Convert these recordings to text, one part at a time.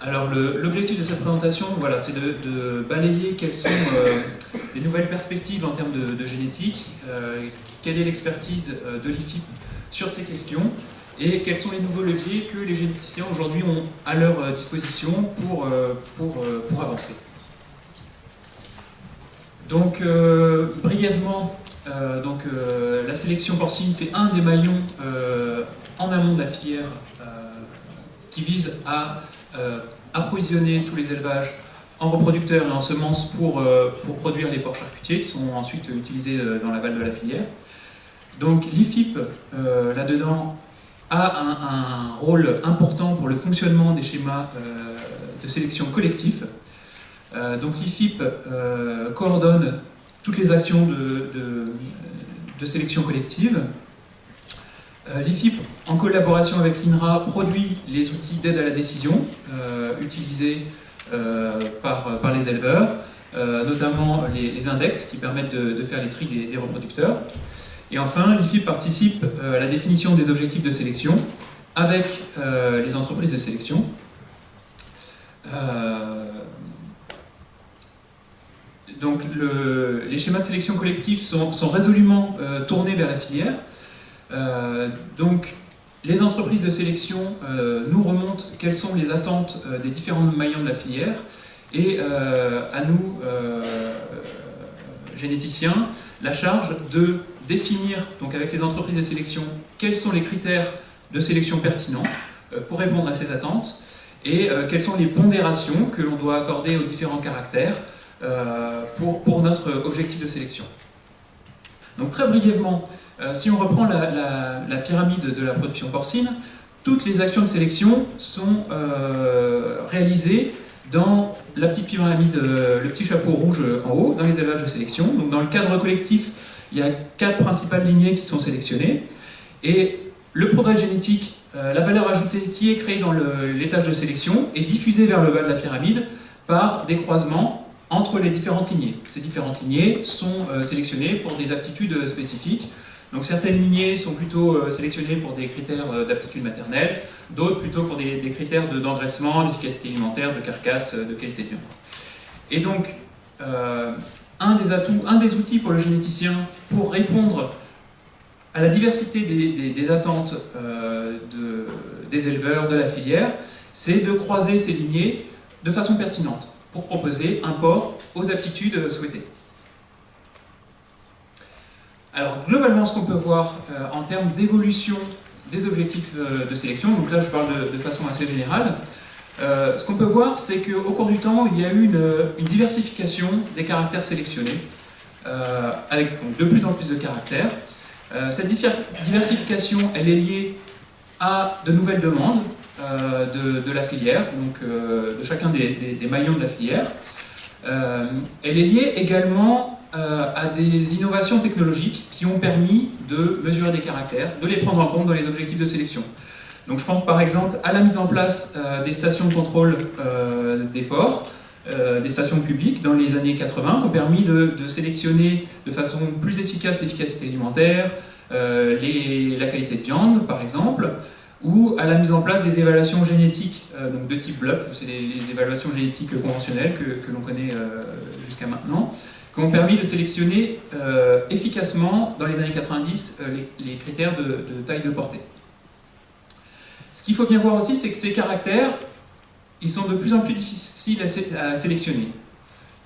Alors l'objectif de cette présentation, voilà, c'est de balayer quelles sont les nouvelles perspectives en termes de génétique, quelle est l'expertise de l'IFIP sur ces questions, et quels sont les nouveaux leviers que les généticiens aujourd'hui ont à leur disposition pour avancer. Donc brièvement, la sélection porcine, c'est un des maillons en amont de la filière qui vise à approvisionner tous les élevages en reproducteurs et en semences pour produire les porcs charcutiers qui sont ensuite utilisés dans l'aval de la filière. Donc l'IFIP, là-dedans, a un rôle important pour le fonctionnement des schémas de sélection collectif. Donc l'IFIP coordonne toutes les actions de sélection collective. L'IFIP, en collaboration avec l'INRA, produit les outils d'aide à la décision utilisés par les éleveurs, notamment les index qui permettent de faire les tri des reproducteurs. Et enfin, l'IFIP participe à la définition des objectifs de sélection avec les entreprises de sélection. Donc les schémas de sélection collective sont résolument tournés vers la filière. Donc les entreprises de sélection nous remontent quelles sont les attentes des différents maillons de la filière et à nous, généticiens, la charge de définir donc avec les entreprises de sélection quels sont les critères de sélection pertinents pour répondre à ces attentes et quelles sont les pondérations que l'on doit accorder aux différents caractères pour notre objectif de sélection. Donc très brièvement, si on reprend la pyramide de la production porcine, toutes les actions de sélection sont réalisées dans la petite pyramide, le petit chapeau rouge en haut, dans les élevages de sélection. Donc dans le cadre collectif, il y a 4 principales lignées qui sont sélectionnées. Et le progrès génétique, la valeur ajoutée qui est créée dans l'étage de sélection, est diffusée vers le bas de la pyramide par des croisements entre les différentes lignées. Ces différentes lignées sont sélectionnées pour des aptitudes spécifiques. Donc certaines lignées sont plutôt sélectionnées pour des critères d'aptitude maternelle, d'autres plutôt pour des critères d'engraissement, d'efficacité alimentaire, de carcasse, de qualité de viande. Et donc, un des outils pour le généticien pour répondre à la diversité des attentes des éleveurs, de la filière, c'est de croiser ces lignées de façon pertinente pour proposer un porc aux aptitudes souhaitées. Alors globalement, ce qu'on peut voir en termes d'évolution des objectifs de sélection, donc là je parle de façon assez générale, ce qu'on peut voir c'est qu'au cours du temps, il y a eu une diversification des caractères sélectionnés, avec donc, de plus en plus de caractères. Cette diversification, elle est liée à de nouvelles demandes de la filière, donc de chacun des maillons de la filière. Elle est liée également à des innovations technologiques qui ont permis de mesurer des caractères, de les prendre en compte dans les objectifs de sélection. Donc je pense par exemple à la mise en place des stations de contrôle des porcs, des stations publiques dans les années 80 qui ont permis de sélectionner de façon plus efficace l'efficacité alimentaire, la qualité de viande par exemple, ou à la mise en place des évaluations génétiques donc de type BLUP, c'est les évaluations génétiques conventionnelles que l'on connaît jusqu'à maintenant, qui ont permis de sélectionner efficacement dans les années 90 les critères de taille de portée. Ce qu'il faut bien voir aussi, c'est que ces caractères, ils sont de plus en plus difficiles à sélectionner.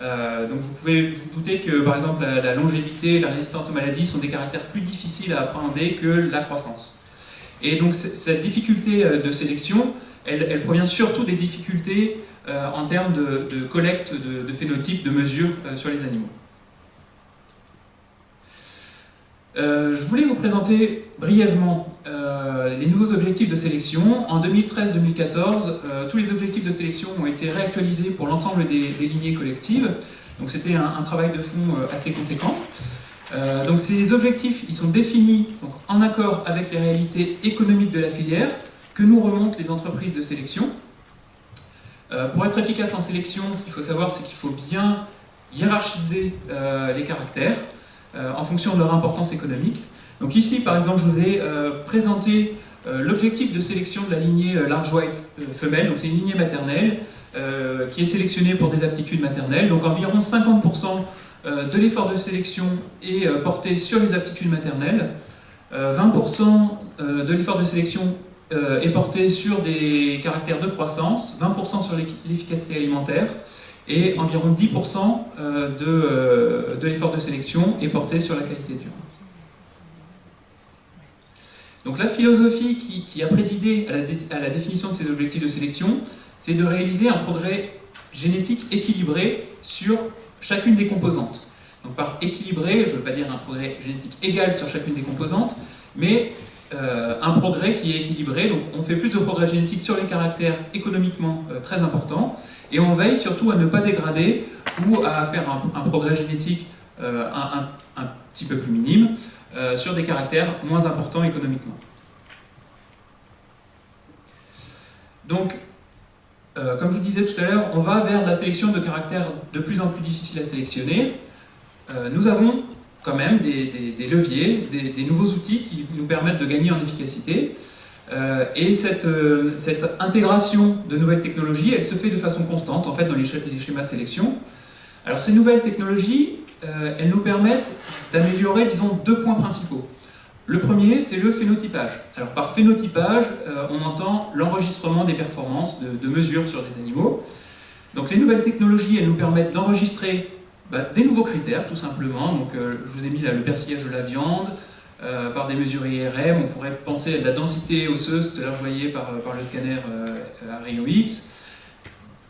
Donc vous pouvez vous douter que par exemple la longévité, la résistance aux maladies sont des caractères plus difficiles à appréhender que la croissance. Et donc cette difficulté de sélection, elle provient surtout des difficultés en termes de collecte de phénotypes, de mesures sur les animaux. Je voulais vous présenter brièvement les nouveaux objectifs de sélection. En 2013-2014, tous les objectifs de sélection ont été réactualisés pour l'ensemble des lignées collectives. Donc c'était un travail de fond assez conséquent. Donc ces objectifs, ils sont définis donc, en accord avec les réalités économiques de la filière que nous remontent les entreprises de sélection. Pour être efficace en sélection, ce qu'il faut savoir, c'est qu'il faut bien hiérarchiser les caractères en fonction de leur importance économique. Donc ici, par exemple, je vous ai présenté l'objectif de sélection de la lignée large white femelle, donc c'est une lignée maternelle qui est sélectionnée pour des aptitudes maternelles, donc environ 50% de l'effort de sélection est porté sur les aptitudes maternelles, 20% de l'effort de sélection est porté sur des caractères de croissance, 20% sur l'efficacité alimentaire, et environ 10% de l'effort de sélection est porté sur la qualité de viande. Donc la philosophie qui a présidé à la définition de ces objectifs de sélection, c'est de réaliser un progrès génétique équilibré sur chacune des composantes. Donc par équilibré, je ne veux pas dire un progrès génétique égal sur chacune des composantes, mais un progrès qui est équilibré. Donc on fait plus de progrès génétique sur les caractères économiquement très importants, et on veille surtout à ne pas dégrader ou à faire un progrès génétique un petit peu plus minime sur des caractères moins importants économiquement. Donc, comme je vous disais tout à l'heure, on va vers la sélection de caractères de plus en plus difficiles à sélectionner. Nous avons quand même des leviers, des nouveaux outils qui nous permettent de gagner en efficacité. Et cette intégration de nouvelles technologies, elle se fait de façon constante en fait dans les schémas de sélection. Alors ces nouvelles technologies, elles nous permettent d'améliorer, disons, deux points principaux. Le premier, c'est le phénotypage. Alors par phénotypage, on entend l'enregistrement des performances de mesures sur des animaux. Donc les nouvelles technologies, elles nous permettent d'enregistrer des nouveaux critères, tout simplement. Donc je vous ai mis là le persillage de la viande, par des mesures IRM, on pourrait penser à de la densité osseuse, tout à l'heure vous voyez par le scanner à rayon X.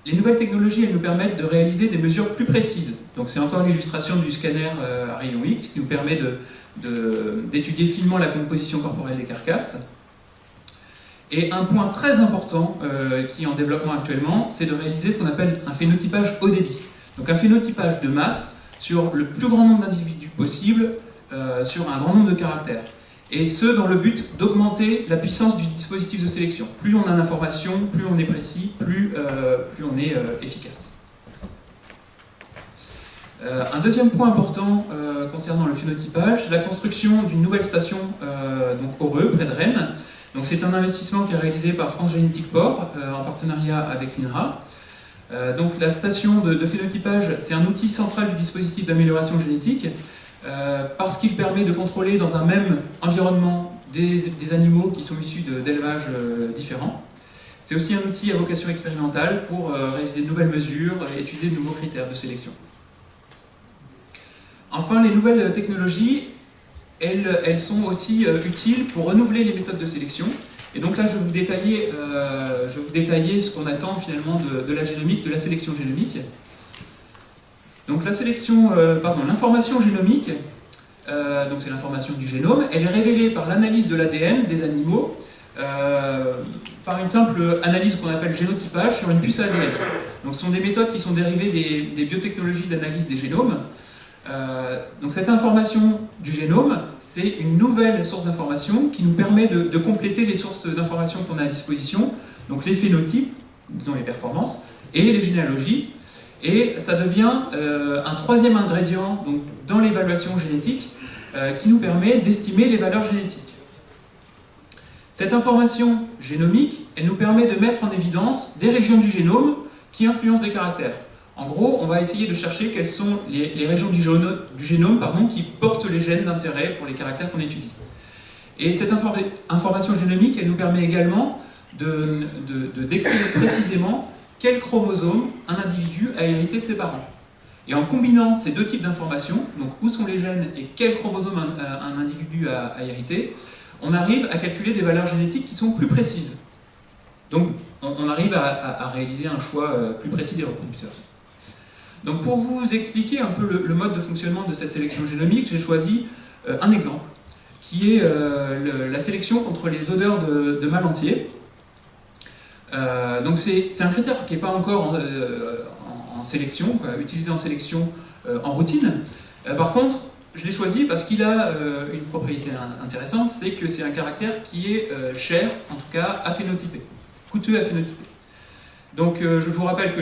Les nouvelles technologies, elles nous permettent de réaliser des mesures plus précises. Donc c'est encore l'illustration du scanner à rayon X qui nous permet d'étudier finement la composition corporelle des carcasses. Et un point très important qui est en développement actuellement, c'est de réaliser ce qu'on appelle un phénotypage haut débit. Donc un phénotypage de masse sur le plus grand nombre d'individus possible, sur un grand nombre de caractères. Et ce, dans le but d'augmenter la puissance du dispositif de sélection. Plus on a d'informations, plus on est précis, plus on est efficace. Un deuxième point important concernant le phénotypage, la construction d'une nouvelle station donc Oreux, près de Rennes. Donc c'est un investissement qui est réalisé par France Génétique Port en partenariat avec l'INRA. Donc la station de phénotypage, c'est un outil central du dispositif d'amélioration génétique parce qu'il permet de contrôler dans un même environnement des animaux qui sont issus d'élevages différents. C'est aussi un outil à vocation expérimentale pour réaliser de nouvelles mesures et étudier de nouveaux critères de sélection. Enfin, les nouvelles technologies, elles sont aussi utiles pour renouveler les méthodes de sélection. Et donc là, je vais vous détailler ce qu'on attend finalement de la génomique, de la sélection génomique. Donc l'information génomique, donc c'est l'information du génome, elle est révélée par l'analyse de l'ADN des animaux, par une simple analyse qu'on appelle génotypage sur une puce à ADN. Donc ce sont des méthodes qui sont dérivées des biotechnologies d'analyse des génomes. Donc cette information du génome, c'est une nouvelle source d'information qui nous permet de compléter les sources d'informations qu'on a à disposition, donc les phénotypes, disons les performances, et les généalogies. Et ça devient un troisième ingrédient donc, dans l'évaluation génétique qui nous permet d'estimer les valeurs génétiques. Cette information génomique, elle nous permet de mettre en évidence des régions du génome qui influencent des caractères. En gros, on va essayer de chercher quelles sont les régions du génome qui portent les gènes d'intérêt pour les caractères qu'on étudie. Et cette information génomique, elle nous permet également de décrire précisément quel chromosome un individu a hérité de ses parents. Et en combinant ces deux types d'informations, donc où sont les gènes et quel chromosome un individu a hérité, on arrive à calculer des valeurs génétiques qui sont plus précises. Donc on arrive à réaliser un choix plus précis des reproducteurs. Donc pour vous expliquer un peu le mode de fonctionnement de cette sélection génomique, j'ai choisi un exemple, qui est la sélection contre les odeurs de mâles entiers. Donc c'est un critère qui n'est pas encore en sélection, utilisé en sélection en routine. Par contre, je l'ai choisi parce qu'il a une propriété intéressante, c'est que c'est un caractère qui est cher, en tout cas à phénotyper, coûteux à phénotyper. Donc je vous rappelle que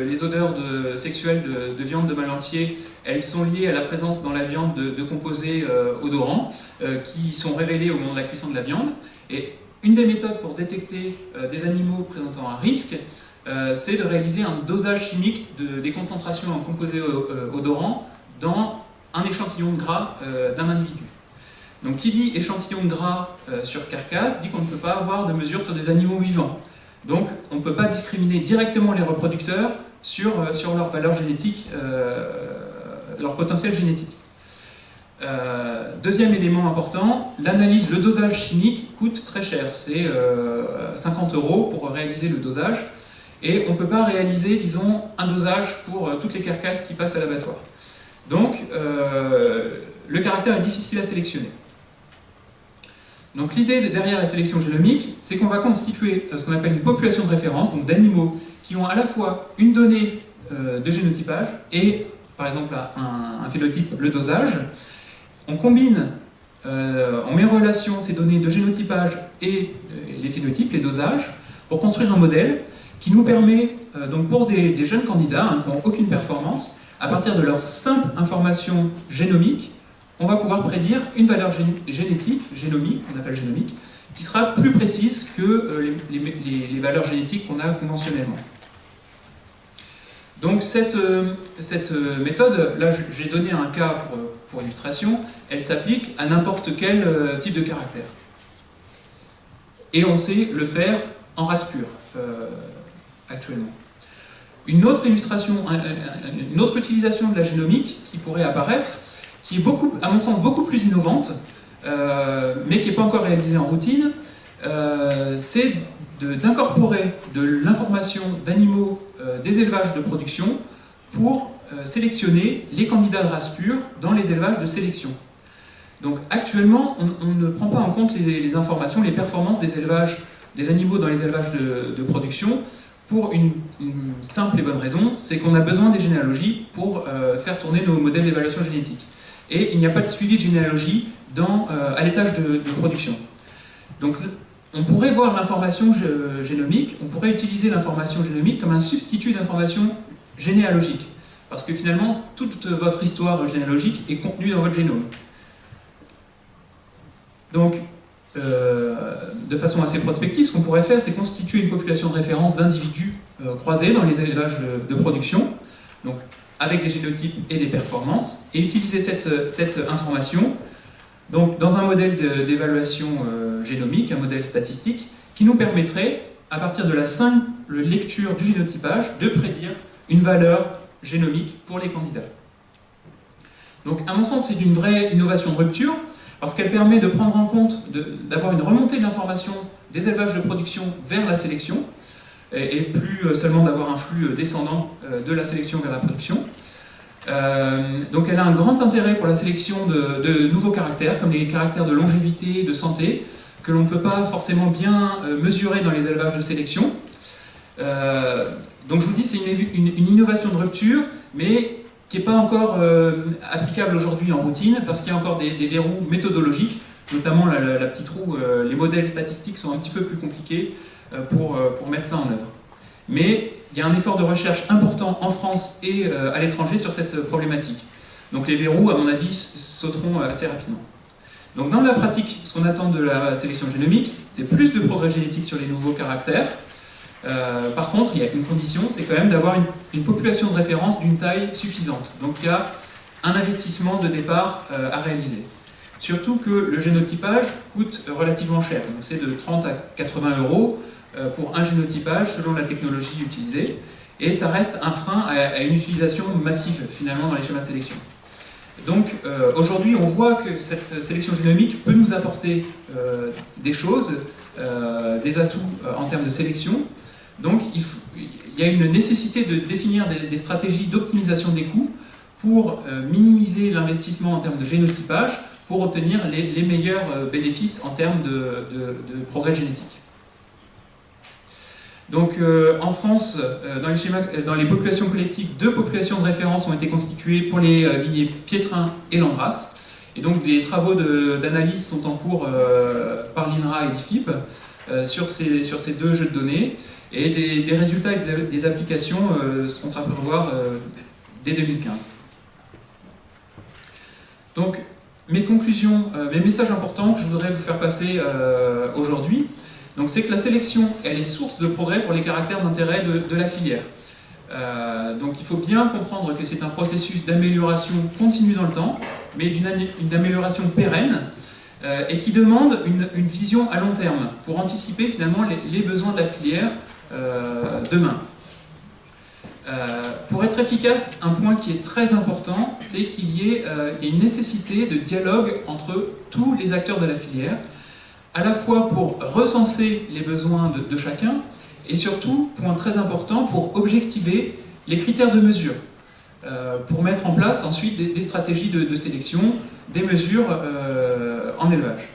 les odeurs sexuelles de viande de mâle entier, elles sont liées à la présence dans la viande de composés odorants qui sont révélés au moment de la cuisson de la viande. Et une des méthodes pour détecter des animaux présentant un risque, c'est de réaliser un dosage chimique des concentrations en composés odorants dans un échantillon de gras d'un individu. Donc qui dit échantillon de gras sur carcasse dit qu'on ne peut pas avoir de mesure sur des animaux vivants. Donc on ne peut pas discriminer directement les reproducteurs sur leur valeur génétique, leur potentiel génétique. Deuxième élément important, l'analyse, le dosage chimique coûte très cher. C'est 50 € pour réaliser le dosage. Et on ne peut pas réaliser, disons, un dosage pour toutes les carcasses qui passent à l'abattoir. Donc, le caractère est difficile à sélectionner. Donc, l'idée derrière la sélection génomique, c'est qu'on va constituer ce qu'on appelle une population de référence, donc d'animaux qui ont à la fois une donnée de génotypage et, par exemple, un phénotype, le dosage. On combine, on met en relation ces données de génotypage et les phénotypes, les dosages, pour construire un modèle qui nous permet, donc pour des jeunes candidats qui n'ont aucune performance, à partir de leur simple information génomique, on va pouvoir prédire une valeur génétique, génomique, qu'on appelle génomique, qui sera plus précise que les valeurs génétiques qu'on a conventionnellement. Donc cette méthode, là j'ai donné un cas pour illustration, elle s'applique à n'importe quel type de caractère. Et on sait le faire en race pure, actuellement. Une autre illustration, une autre utilisation de la génomique qui pourrait apparaître, qui est à mon sens beaucoup plus innovante, mais qui n'est pas encore réalisée en routine, c'est d'incorporer de l'information d'animaux des élevages de production pour sélectionner les candidats de race pure dans les élevages de sélection. Donc actuellement, on ne prend pas en compte les informations, les performances des animaux dans les élevages de production pour une simple et bonne raison, c'est qu'on a besoin des généalogies pour faire tourner nos modèles d'évaluation génétique. Et il n'y a pas de suivi de généalogie à l'étage de production. Donc on pourrait voir l'information génomique, on pourrait utiliser l'information génomique comme un substitut d'information généalogique. Parce que finalement, toute votre histoire généalogique est contenue dans votre génome. Donc, de façon assez prospective, ce qu'on pourrait faire, c'est constituer une population de référence d'individus croisés dans les élevages de production, donc avec des génotypes et des performances, et utiliser cette information donc, dans un modèle d'évaluation génomique, un modèle statistique, qui nous permettrait, à partir de la simple lecture du génotypage, de prédire une valeur génomique pour les candidats. Donc, à mon sens, c'est une vraie innovation de rupture, parce qu'elle permet de prendre en compte, d'avoir une remontée de l'information des élevages de production vers la sélection, et plus seulement d'avoir un flux descendant de la sélection vers la production. Donc elle a un grand intérêt pour la sélection de nouveaux caractères, comme les caractères de longévité, de santé, que l'on ne peut pas forcément bien mesurer dans les élevages de sélection. Donc je vous dis, c'est une innovation de rupture, mais qui n'est pas encore applicable aujourd'hui en routine, parce qu'il y a encore des verrous méthodologiques, notamment la petite roue, les modèles statistiques sont un petit peu plus compliqués pour mettre ça en œuvre. Mais il y a un effort de recherche important en France et à l'étranger sur cette problématique. Donc les verrous, à mon avis, sauteront assez rapidement. Donc dans la pratique, ce qu'on attend de la sélection génomique, c'est plus de progrès génétique sur les nouveaux caractères. Par contre, il y a une condition, c'est quand même d'avoir une population de référence d'une taille suffisante. Donc il y a un investissement de départ à réaliser. Surtout que le génotypage coûte relativement cher. Donc c'est de 30 à 80 € pour un génotypage selon la technologie utilisée. Et ça reste un frein à une utilisation massive finalement dans les schémas de sélection. Donc aujourd'hui, on voit que cette sélection génomique peut nous apporter des choses, des atouts en termes de sélection. Donc il y a une nécessité de définir des stratégies d'optimisation des coûts pour minimiser l'investissement en termes de génotypage pour obtenir les meilleurs bénéfices en termes de progrès génétique. Donc en France, dans les populations collectives, 2 populations de référence ont été constituées pour les lignées Pietrin et Landras. Et donc des travaux d'analyse sont en cours par l'INRA et l'IFIP sur ces 2 jeux de données. Et des résultats et des applications seront à prévoir dès 2015. Donc mes conclusions, mes messages importants que je voudrais vous faire passer aujourd'hui, Donc c'est que la sélection, elle est source de progrès pour les caractères d'intérêt de la filière. Donc il faut bien comprendre que c'est un processus d'amélioration continue dans le temps, mais d'une amélioration pérenne, et qui demande une vision à long terme, pour anticiper finalement les besoins de la filière demain. Pour être efficace, un point qui est très important, c'est qu'il y ait une nécessité de dialogue entre tous les acteurs de la filière, à la fois pour recenser les besoins de chacun, et surtout, point très important, pour objectiver les critères de mesure, pour mettre en place ensuite des stratégies de sélection, des mesures en élevage.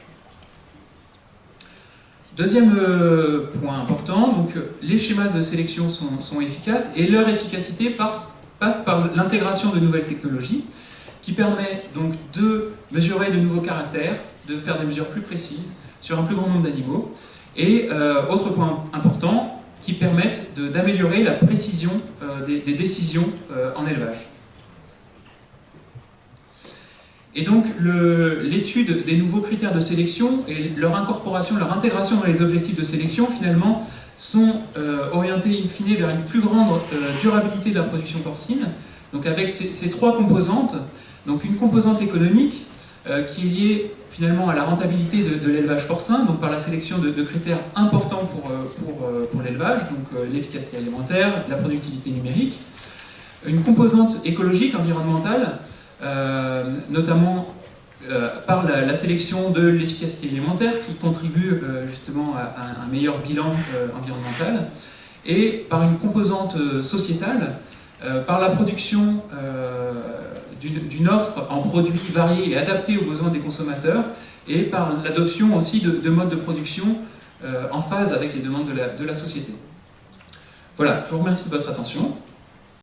Deuxième point important, donc, les schémas de sélection sont efficaces et leur efficacité passe par l'intégration de nouvelles technologies qui permet donc de mesurer de nouveaux caractères, de faire des mesures plus précises sur un plus grand nombre d'animaux et, autre point important, qui permettent d'améliorer la précision des décisions en élevage. Et donc l'étude des nouveaux critères de sélection et leur incorporation, leur intégration dans les objectifs de sélection, finalement, sont orientés in fine vers une plus grande durabilité de la production porcine, donc avec ces trois composantes. Donc une composante économique qui est liée finalement à la rentabilité de l'élevage porcin, donc par la sélection de critères importants pour l'élevage, donc l'efficacité alimentaire, la productivité numérique. Une composante écologique, environnementale, notamment par la sélection de l'efficacité alimentaire qui contribue justement à un meilleur bilan environnemental, et par une composante sociétale, par la production d'une offre en produits variés et adaptés aux besoins des consommateurs, et par l'adoption aussi de modes de production en phase avec les demandes de la société. Voilà, je vous remercie de votre attention.